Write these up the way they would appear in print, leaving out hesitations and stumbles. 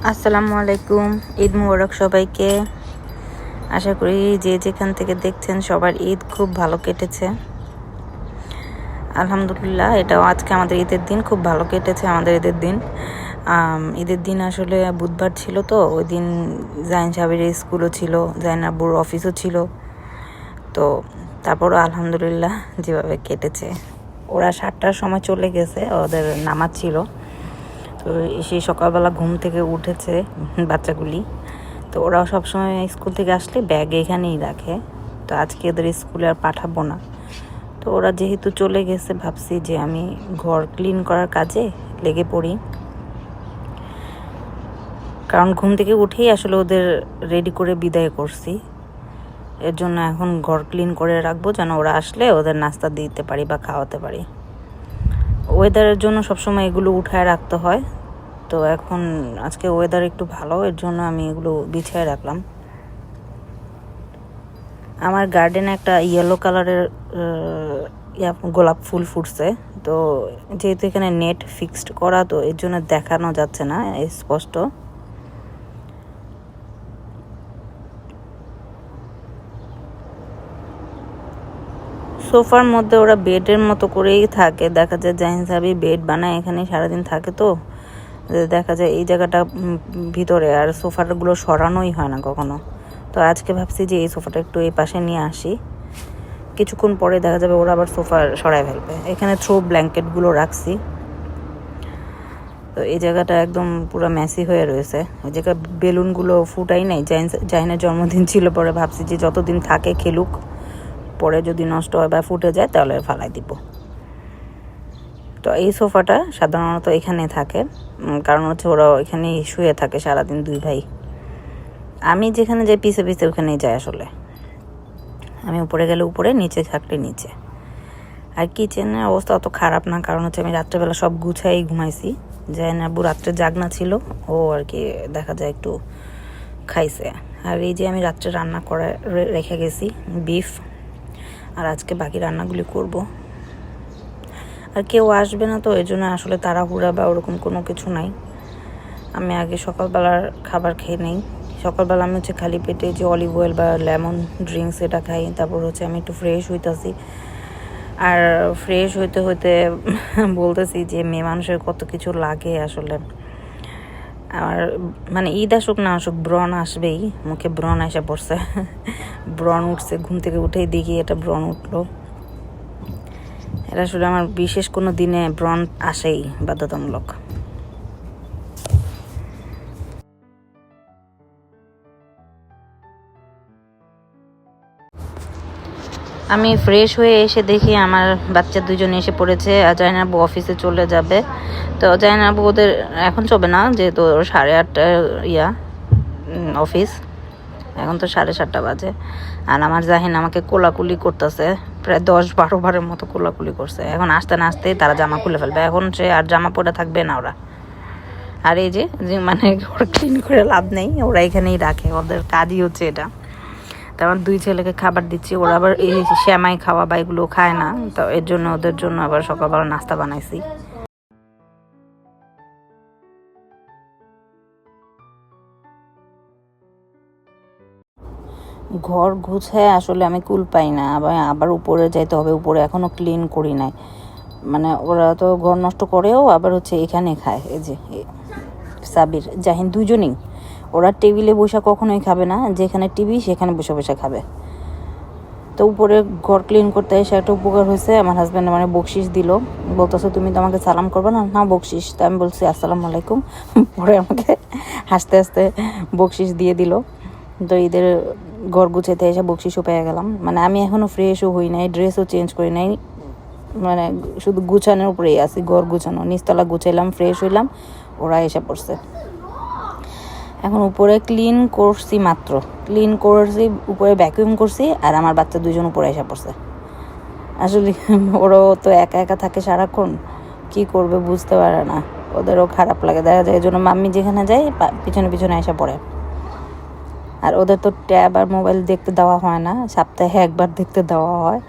আসসালামু আলাইকুম, ঈদ মুবারক সবাইকে। আশা করি যে যেখান থেকে দেখছেন সবার ঈদ খুব ভালো কেটেছে। আলহামদুলিল্লাহ, এটাও আজকে আমাদের ঈদের দিন, খুব ভালো কেটেছে আমাদের ঈদের দিন। ঈদের দিন আসলে বুধবার ছিল, তো ওই দিন জাইন সাহেবের স্কুলও ছিল, জাইন আব্বুর অফিসও ছিল। তো তারপরও আলহামদুলিল্লাহ যেভাবে কেটেছে। ওরা 7টার সময় চলে গেছে, ওদের নামাজ ছিল। তো সেই সকালবেলা ঘুম থেকে উঠেছে বাচ্চাগুলি। তো ওরাও সবসময় স্কুল থেকে আসলে ব্যাগ এখানেই রাখে। তো আজকে ওদের স্কুলে আর পাঠাবো না। তো ওরা যেহেতু চলে গেছে, ভাবছি যে আমি ঘর ক্লিন করার কাজে লেগে পড়ি। কারণ ঘুম থেকে উঠেই আসলে ওদের রেডি করে বিদায় করছি। এর জন্য এখন ঘর ক্লিন করে রাখবো, যেন ওরা আসলে ওদের নাস্তা দিতে পারি বা খাওয়াতে পারি। ওয়েদারের জন্য সবসময় এগুলো উঠায় রাখতে হয়। তো এখন আজকে ওয়েদার একটু ভালো, এর জন্য আমি এগুলো বিছিয়ে রাখলাম। আমার গার্ডেনে একটা ইয়েলো কালারের গোলাপ ফুল ফুটছে। তো যেহেতু এখানে নেট ফিক্সড করা, তো এর জন্য দেখানো যাচ্ছে না স্পষ্ট। সোফার মধ্যে ওরা বেডের মতো করেই থাকে, দেখা যায় জাহিন সাহেবই বেড বানায়, এখানে সারাদিন থাকে। তো দেখা যায় এই জায়গাটা ভিতরে, আর সোফাগুলো সরানোই হয় না কখনো। তো আজকে ভাবছি যে এই সোফাটা একটু এই পাশে নিয়ে আসি, কিছুক্ষণ পরে দেখা যাবে ওরা আবার সোফা সরায় ফেলবে। এখানে থ্রো ব্ল্যাঙ্কেটগুলো রাখছি। তো এই জায়গাটা একদম পুরো মেসি হয়ে রয়েছে। এই জায়গায় বেলুনগুলো ফুটাই নাই, জাহিনের জন্মদিন ছিল, পরে ভাবছি যে যতদিন থাকে খেলুক, পরে যদি নষ্ট হয় বা ফুটে যায় তাহলে ফালাই দিব। তো এই সোফাটা সাধারণত এখানে থাকে, কারণ হচ্ছে ওরা এখানেই শুয়ে থাকে সারাদিন, দুই ভাই। আমি যেখানে যাই পিছে পিছে ওখানেই যাই আসলে। আমি উপরে গেলে উপরে, নিচে থাকলে নিচে। আর কিচেনের অবস্থা অত খারাপ না, কারণ হচ্ছে আমি রাত্রেবেলা সব গুছাই ঘুমাইছি। জাইন আব্বু রাত্রে জাগনা ছিল, ও আর কি দেখা যায় একটু খাইছে। আর এই যে আমি রাত্রে রান্না করে রেখে গেছি বিফ, আর আজকে বাকি রান্নাগুলি করব। আর কেউ আসবে না, তো এই জন্য আসলে তাড়াহুড়া বা ওরকম কোনো কিছু নাই। আমি আগে সকালবেলার খাবার খেয়ে নেই। সকালবেলা আমি হচ্ছে খালি পেটে যে অলিভ অয়েল বা লেমন ড্রিঙ্কস এটা খাই। তারপর হচ্ছে আমি একটু ফ্রেশ হইতাছি। আর ফ্রেশ হইতে হইতে বলতেছি যে মেয়ে মানুষের কত কিছু লাগে আসলে। আর মানে ঈদ আসুক না আসুক, ব্রণ আসবেই, মুখে ব্রণ এসে পড়ছে। ব্রণ উঠছে, ঘুম থেকে উঠেই দেখি এটা ব্রণ উঠলো। এটা আসলে আমার বিশেষ কোনো দিনে ব্রণ আসেই বাধ্যতামূলক। আমি ফ্রেশ হয়ে এসে দেখি আমার বাচ্চা দুজন এসে পড়েছে, আর জাইনাবু অফিসে চলে যাবে। তো জাইনাবু ওদের এখন চলবে না, যেহেতু 8:30 অফিস, এখন তো 7:30 বাজে। আর আমার জাহিন আমাকে কোলাকুলি করতেছে, প্রায় 10-12 বারের মতো কোলাকুলি করছে। এখন আসতে না আসতেই তারা জামা খুলে ফেলবে, এখন সে আর জামা পরে থাকবে না ওরা। আর এই যে মানে ওরা ক্লিন করে লাভ নেই, ওরা এখানেই রাখে, ওদের কাজই হচ্ছে এটা। তো আমার দুই ছেলেকে খাবার দিচ্ছি, ওরা আবার এই শ্যামাই খাওয়া বা এগুলো খায় না, তো এর জন্য ওদের জন্য আবার সকালবেলা নাস্তা বানাইছি। ঘর গুছায় আসলে আমি কুল পাই না, আবার উপরে যাইতে হবে, উপরে এখনও ক্লিন করি নাই। মানে ওরা তো ঘর নষ্ট করেও আবার হচ্ছে এখানে খায়। এই যে সাবির জাহিন দুজনেই, ওরা টেবিলে বসে কখনোই খাবে না, যেখানে টিভি সেখানে বসে বসে খাবে। তো উপরে ঘর ক্লিন করতে এসে একটা উপকার হয়েছে, আমার হাজব্যান্ড মানে বকশিস দিল। বলতেছে তুমি তো আমাকে সালাম করবে না, না বকশিস। তো আমি বলছি আসসালামু আলাইকুম। পরে আমাকে হাসতে হাসতে বকশিস দিয়ে দিল। তো ঈদের ঘর গুছাইতে এসে বকশিসও পেয়ে গেলাম। মানে আমি এখনও ফ্রেশও হই নাই, ড্রেসও চেঞ্জ করি নাই, মানে শুধু গুছানোর উপরেই আছি। ঘর গুছানো, নিচতলা গুছাইলাম, ফ্রেশ হইলাম, ওরা এসে পড়ছে। এখন উপরে ক্লিন করছি, মাত্র ক্লিন করছি, উপরে ভ্যাকুয়াম করছি, আর আমার বাচ্চা দুজন উপরে এসে পড়ছে। আসলে ওরাও তো একা একা থাকে সারাক্ষণ, কি করবে বুঝতে পারে না, ওদেরও খারাপ লাগে দেখা যায়। এই জন্য মাম্মি যেখানে যায় পিছনে পিছনে এসে পড়ে। আর ওদের তো ট্যাব আর মোবাইল দেখতে দেওয়া হয় না, সপ্তাহে একবার দেখতে দেওয়া হয়।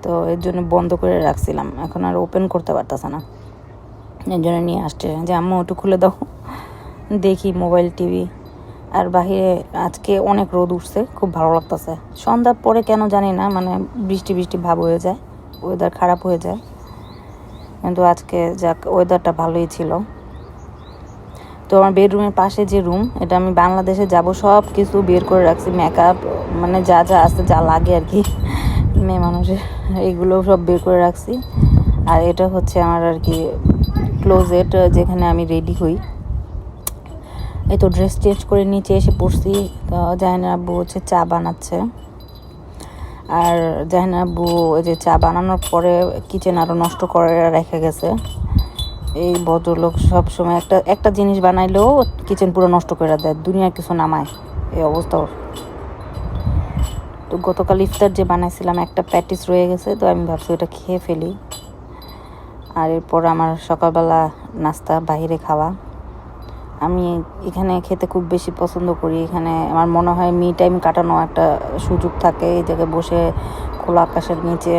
তো এর জন্য বন্ধ করে রাখছিলাম, এখন আর ওপেন করতে পারতেছে না। এর জন্য নিয়ে আসছে যে আম্মু একটু খুলে দাও। দেখি মোবাইল টিভি। আর বাহিরে আজকে অনেক রোদ উঠছে, খুব ভালো লাগতেছে। সন্ধ্যার পরে কেন জানি না, মানে বৃষ্টি বৃষ্টি ভাব হয়ে যায়, ওয়েদার খারাপ হয়ে যায়, কিন্তু আজকে যাক ওয়েদারটা ভালোই ছিল। তো আমার বেডরুমের পাশে যে রুম, এটা আমি বাংলাদেশে যাব সব কিছু বের করে রাখছি, মেকআপ মানে যা যা আছে, যা লাগে আর কি মেয়ে মানুষের, এইগুলো সব বের করে রাখছি। আর এটা হচ্ছে আমার আর কি ক্লোজেট, যেখানে আমি রেডি হই। এই তো ড্রেস চেঞ্জ করে নিচে এসে পড়ছি। তো জাহিনা আব্বু হচ্ছে চা বানাচ্ছে, আর জাহিনা আব্বু ওই যে চা বানানোর পরে কিচেন আরও নষ্ট করে রেখে গেছে। এই ভদ্রলোক সব সময় একটা জিনিস বানাইলেও কিচেন পুরো নষ্ট করে দেয়, দুনিয়ার কিছু নামায়, এই অবস্থা ওর। তো গতকাল ইফতার যে বানাইছিলাম, একটা প্যাটিস রয়ে গেছে, তো আমি ভাবছি ওটা খেয়ে ফেলি। আর এরপর আমার সকালবেলা নাস্তা বাইরে খাওয়া। আমি এখানে খেতে খুব বেশি পছন্দ করি। এখানে আমার মনে হয় মি টাইম কাটানো একটা সুযোগ থাকে, এই জায়গায় বসে খোলা আকাশের নিচে।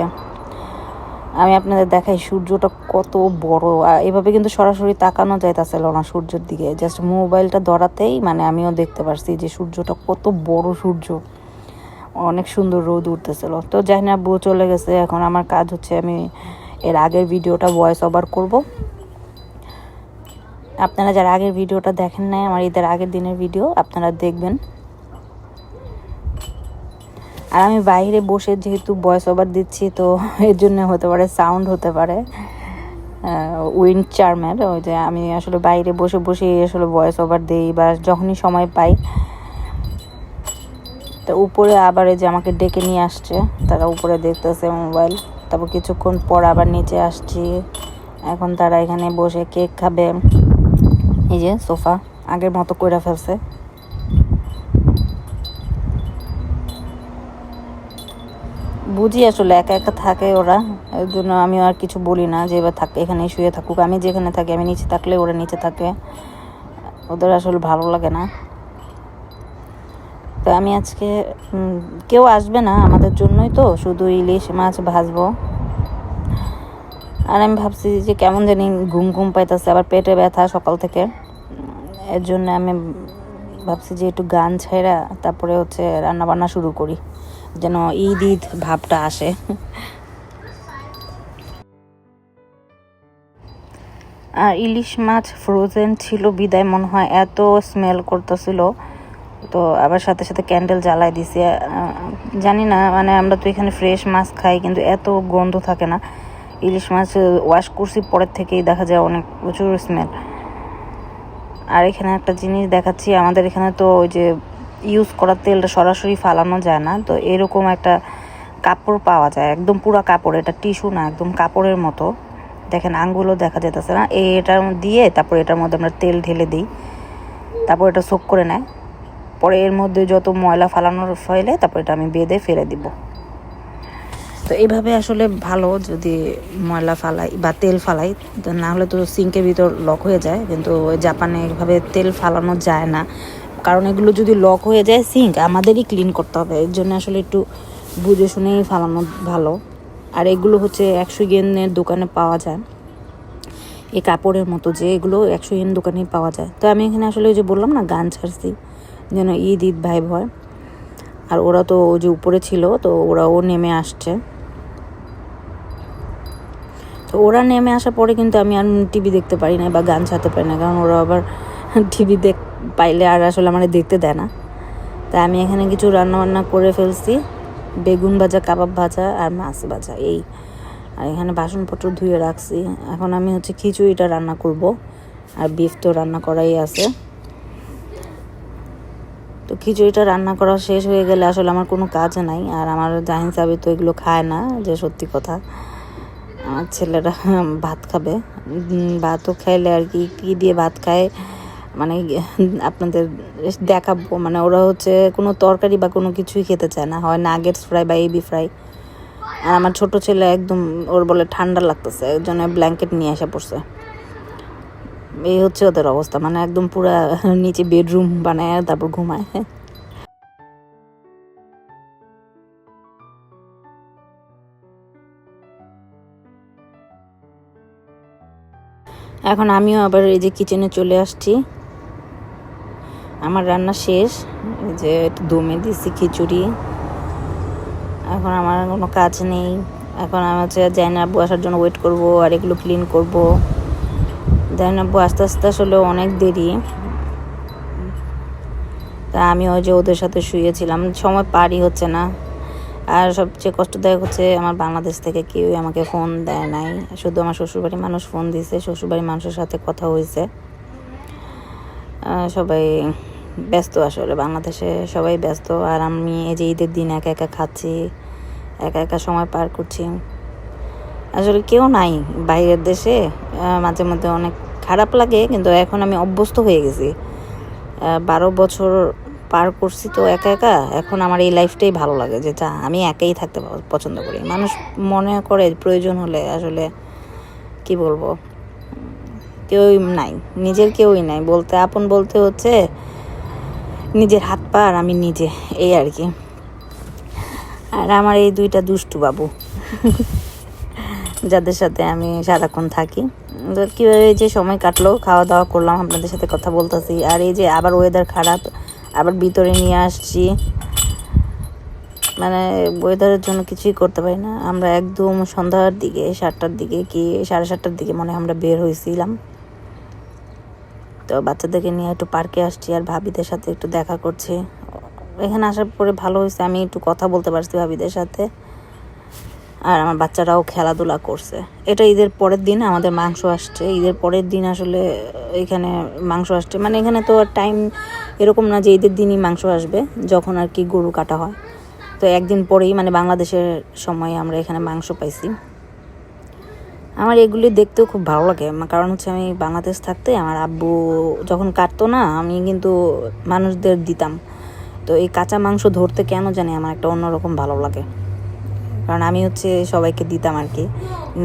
আমি আপনাদের দেখাই সূর্যটা কত বড়, আর এভাবে কিন্তু সরাসরি তাকানো যাইতেছিল না সূর্যের দিকে, জাস্ট মোবাইলটা ধরাতেই মানে আমিও দেখতে পারছি যে সূর্যটা কত বড় সূর্য, অনেক সুন্দর রোদ উঠতেছিল। তো জাহিনা আব্বু চলে গেছে, এখন আমার কাজ হচ্ছে আমি এর আগের ভিডিওটা ভয়েস ওভার করব। আপনারা যারা আগের ভিডিওটা দেখেন নাই, আমার ঈদের আগের দিনের ভিডিও, আপনারা দেখবেন। আর আমি বাইরে বসে যেহেতু ভয়েস ওভার দিচ্ছি, তো এর জন্য হতে পারে সাউন্ড হতে পারে উইন্ড চার্মের, ওই যে আমি আসলে বাইরে বসে বসে আসলে ভয়েস ওভার দিই বা যখনই সময় পাই। তো উপরে আবার এই যে আমাকে ডেকে নিয়ে আসছে, তারা উপরে দেখতেছে মোবাইল। তারপর কিছুক্ষণ পর আবার নিচে আসছি, এখন তারা এখানে বসে কেক খাবে। এই যে সোফা আগের মতো করে ফেলছে। বুঝি আসলে একা একা থাকে ওরা, এর জন্য আমিও আর কিছু বলি না, যে এবার থাকে এখানেই শুয়ে থাকুক। আমি যেখানে থাকি, আমি নিচে থাকলে ওরা নিচে থাকে, ওদের আসলে ভালো লাগে না। তো আমি আজকে কেউ আসবে না আমাদের জন্যই, তো শুধু ইলিশ মাছ ভাজবো। আর আমি ভাবছি যে কেমন জানি ঘুম ঘুম পাইতেছে, আবার পেটে ব্যথা সকাল থেকে, এর জন্য আমি ভাবছি যে একটু গান ছেড়া তারপরে হচ্ছে রান্না বান্না শুরু করি, যেন ঈদ ঈদ ভাবটা আসে। আর ইলিশ মাছ ফ্রোজেন ছিল বিদায় মনে হয় এত স্মেল করতেছিল, তো আবার সাথে সাথে ক্যান্ডেল জ্বালাই দিছি। জানি না, মানে আমরা তো এখানে ফ্রেশ মাছ খাই, কিন্তু এত গন্ধ থাকে না। ইলিশ মাছ ওয়াশ করছি পরের থেকেই দেখা যায় অনেক প্রচুর স্মেল। আর এখানে একটা জিনিস দেখাচ্ছি, আমাদের এখানে তো ওই যে ইউজ করা তেলটা সরাসরি ফালানো যায় না, তো এরকম একটা কাপড় পাওয়া যায়, একদম পুরো কাপড়, এটা টিস্যু না, একদম কাপড়ের মতো। দেখেন আঙ্গুলও দেখা যেতেছে না, এটার দিয়ে তারপর এটার মধ্যে আমরা তেল ঢেলে দিই, তারপর এটা সোক করে নেয়, পরে এর মধ্যে যত ময়লা ফালানোর ফেলে তারপর এটা আমি বেঁধে ফেলে দিব। তো এইভাবে আসলে ভালো, যদি ময়লা ফালাই বা তেল ফালাই, না হলে তো সিঙ্কের ভিতর লক হয়ে যায়, কিন্তু জাপানে এভাবে তেল ফালানো যায় না, কারণ এগুলো যদি লক হয়ে যায় সিঙ্ক আমাদেরই ক্লিন করতে হবে, এর জন্য আসলে একটু বুঝে শুনেই ফালানো ভালো। আর এগুলো হচ্ছে 100 ইয়েনের দোকানে পাওয়া যায়, এই কাপড়ের মতো যে এগুলো 100 ইয়েন দোকানেই পাওয়া যায়। তো আমি এখানে আসলে ওই যে বললাম না গান ছাড়ছি যেন ঈদ ঈদ ভাইব হয়। আর ওরা তো ওই যে উপরে ছিল, তো ওরাও নেমে আসছে। তো ওরা নেমে আসার পরে কিন্তু আমি আর টিভি দেখতে পারি না বা গান ছাড়তে পারি না, কারণ ওরা আবার টিভি পাইলে আর আসলে আমার দেখতে দেয় না। তাই আমি এখানে কিছু রান্নাবান্না করে ফেলছি, বেগুন ভাজা, কাবাব ভাজা আর মাছ ভাজা, এই। আর এখানে বাসনপত্র ধুয়ে রাখছি, এখন আমি হচ্ছে খিচুড়িটা রান্না করব, আর বিফ তো রান্না করাই আছে। তো খিচুড়িটা রান্না করা শেষ হয়ে গেলে আসলে আমার কোনো কাজ নাই। আর আমার জাহিন সাহেব তো এগুলো খায় না, যে সত্যি কথা। আমার ছেলেরা ভাত খাবে, ভাতও খাইলে আর কি কী দিয়ে ভাত খায় মানে আপনাদের দেখাবো। মানে ওরা হচ্ছে কোনো তরকারি বা কোনো কিছুই খেতে চায় না, হয় নাগেটস ফ্রাই বা এবি ফ্রাই। আর আমার ছোট ছেলে একদম, ওর বলে ঠান্ডা লাগতেছে, এর জন্য ব্ল্যাঙ্কেট নিয়ে এসে পড়ছে। এই হচ্ছে ওদের অবস্থা, মানে একদম পুরা নিচে বেডরুম বানায় তারপর ঘুমায়। এখন আমিও আবার এই যে কিচেনে চলে আসছি, আমার রান্না শেষ, যে একটু দমে দিচ্ছি খিচুড়ি। এখন আমার কোনো কাজ নেই, এখন আমি হচ্ছে জাইনা আব্বু আসার জন্য ওয়েট করব, আর এগুলো ক্লিন করব। জাইনা আব্বু আস্তে আস্তে আসলে অনেক দেরি, তা আমি ওই যে ওদের সাথে শুয়েছিলাম, সময় পারই হচ্ছে না। আর সবচেয়ে কষ্টদায়ক হচ্ছে আমার বাংলাদেশ থেকে কেউই আমাকে ফোন দেয় নাই, শুধু আমার শ্বশুরবাড়ির মানুষ ফোন দিয়েছে, শ্বশুরবাড়ির মানুষের সাথে কথা হয়েছে। সবাই ব্যস্ত, আসলে বাংলাদেশে সবাই ব্যস্ত। আর আমি এই যে ঈদের দিন একা একা খাচ্ছি, একা একা সময় পার করছি। আসলে কেউ নাই বাইরের দেশে, মাঝে মধ্যে অনেক খারাপ লাগে, কিন্তু এখন আমি অভ্যস্ত হয়ে গেছি। 12 বছর পার করছি তো একা একা, এখন আমার এই লাইফটাই ভালো লাগে, যে আমি একাই থাকতে পছন্দ করি। মানুষ মনে করে প্রয়োজন হলে, আসলে কি বলবো, কেউই নাই, নিজের কেউই নাই বলতে। আপন বলতে হচ্ছে নিজের হাত পা আর আমি নিজে, এই আর কি। আর আমার এই 2টা দুষ্টু বাবু যাদের সাথে আমি সারাক্ষণ থাকি। কীভাবে যে সময় কাটলো, খাওয়া দাওয়া করলাম, আপনাদের সাথে কথা বলতেছি। আর এই যে আবার ওয়েদার খারাপ, আবার ভিতরে নিয়ে আসছি, মানে ওয়েদারের জন্য কিছুই করতে পারি না। আমরা একদম সন্ধ্যার দিকে 7টার দিকে কি 7:30টার দিকে মনে হয় আমরা বের হয়েছিলাম। তো বাচ্চাদেরকে নিয়ে একটু পার্কে আসছি, আর ভাবিদের সাথে একটু দেখা করছি। এখানে আসার পরে ভালো হয়েছে, আমি একটু কথা বলতে পারছি ভাবিদের সাথে, আর আমার বাচ্চারাও খেলাধুলা করছে। এটা ঈদের পরের দিন আমাদের মাংস আসছে, ঈদের পরের দিন আসলে এখানে মাংস আসছে। মানে এখানে তো আর টাইম এরকম না যে ঈদের দিনই মাংস আসবে, যখন আর কি গরু কাটা হয়। তো একদিন পরেই, মানে বাংলাদেশের সময় আমরা এখানে মাংস পাইছি। আমার এগুলি দেখতেও খুব ভালো লাগে, কারণ হচ্ছে আমি বাংলাদেশ থাকতে আমার আব্বু যখন কাটতো না, আমি কিন্তু মানুষদের দিতাম। তো এই কাঁচা মাংস ধরতে কেন জানি আমার একটা অন্যরকম ভালো লাগে, কারণ আমি হচ্ছে সবাইকে দিতাম আর কি,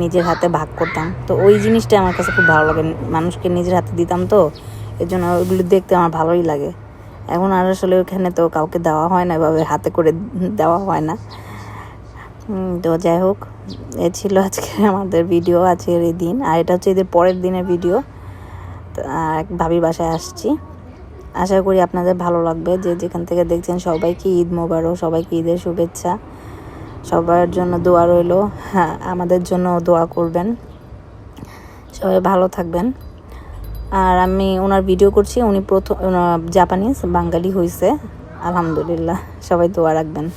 নিজের হাতে ভাগ করতাম। তো ওই জিনিসটা আমার কাছে খুব ভালো লাগে, মানুষকে নিজের হাতে দিতাম, তো এর জন্য ওইগুলো দেখতে আমার ভালোই লাগে। এখন আর আসলে ওখানে তো কাউকে দেওয়া হয় না, এভাবে হাতে করে দেওয়া হয় না। তো যাই হোক, এ ছিল আজকে আমাদের ভিডিও, আজকের এই দিন। আর এটা হচ্ছে ঈদের পরের দিনের ভিডিও। আর ভাবির বাসায় আসছি, আশা করি আপনাদের ভালো লাগবে। যে যেখান থেকে দেখছেন সবাইকে ঈদ মোবারক, সবাইকে ঈদের শুভেচ্ছা। সবার জন্য দোয়া রইল, হ্যাঁ আমাদের জন্য দোয়া করবেন, সবাই ভালো থাকবেন। আর আমি ওনার ভিডিও করছি, উনি প্রথম জাপানিজ বাঙালি হয়েছে, আলহামদুলিল্লাহ। সবাই দোয়া রাখবেন।